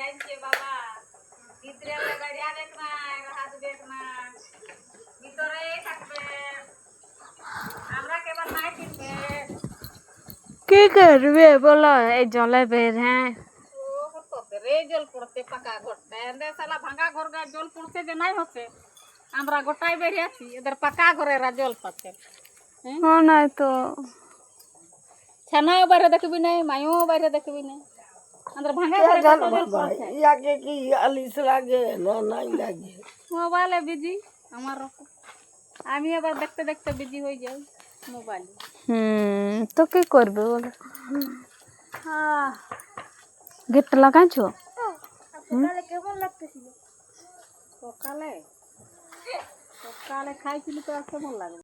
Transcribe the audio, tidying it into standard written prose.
আইছে বাবা ভিতরে গাড়িয়া দেখ না হাত দেখ না ভিতরে থাকবে আমরা কেবল নাই কিনবে কি করবে বলো এই জলে বের হ্যাঁ ও করতে রে জল পড়তে পাকা ঘরটা এন্ডে সালা ভাঙা ঘর গা জল পড়ছে যে নাই হচ্ছে আমরা গোটাই বেরিয়ে আছি এদের পাকা ঘরের জল পাচ্ছে হ্যাঁ নাই তো ছানাও বাইরে দেখবি নাই মায়ও বাইরে দেখবি নাই আমরা ভাঙা ঘরে জল পড়ছে ইয়াকে কি আলিশ লাগে না নাই লাগে মোবাইলে বিজি আমার আমি আবার দেখতে দেখতে বিজি হয়ে যাই মোবাইলে তো কি করবে বলো গেট লাগাইছো সকালে কেমন লাগতেছিল সকালে সকালে খাইছিলি তো কেমন লাগে